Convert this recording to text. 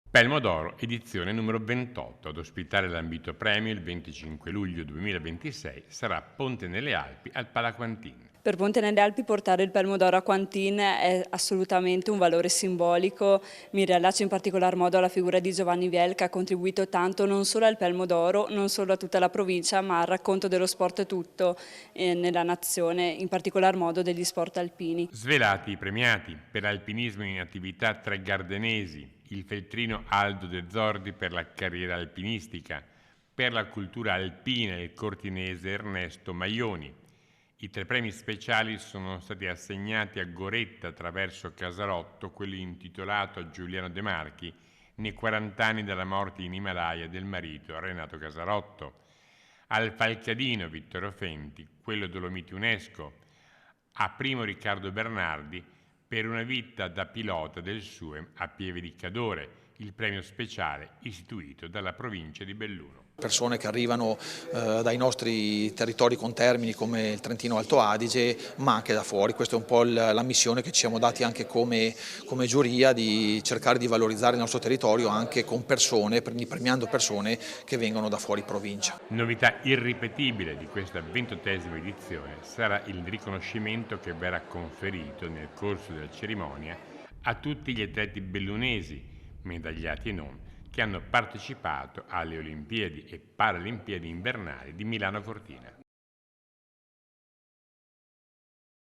Pelmo d'Oro, edizione numero 28. Ad ospitare l'ambito premio il 25 luglio 2026 sarà Ponte nelle Alpi al Palaquantin. Per Ponte nelle Alpi portare il Pelmo d'Oro a Quantin è assolutamente un valore simbolico. Mi riallaccio in particolar modo alla figura di Giovanni Viel, che ha contribuito tanto non solo al Pelmo d'Oro, non solo a tutta la provincia, ma al racconto dello sport tutto nella nazione, in particolar modo degli sport alpini. Svelati i premiati per alpinismo in attività tre gardenesi, il feltrino Aldo De Zordi per la carriera alpinistica, per la cultura alpina il cortinese Ernesto Maioni. I tre premi speciali sono stati assegnati a Goretta attraverso Casarotto, quello intitolato a Giuliano De Marchi, nei 40 anni dalla morte in Himalaya del marito Renato Casarotto, al Falcadino Vittorio Fenti, quello Dolomiti UNESCO, a Primo Riccardo Bernardi per una vita da pilota del SUEM a Pieve di Cadore, il premio speciale istituito dalla provincia di Belluno. Persone che arrivano dai nostri territori contermini come il Trentino Alto Adige, ma anche da fuori. Questa è un po' la missione che ci siamo dati anche come giuria, di cercare di valorizzare il nostro territorio anche con persone, premiando persone che vengono da fuori provincia. Novità irripetibile di questa 28ª edizione sarà il riconoscimento che verrà conferito nel corso della cerimonia a tutti gli atleti bellunesi, medagliati e non, che hanno partecipato alle Olimpiadi e Paralimpiadi invernali di Milano Cortina.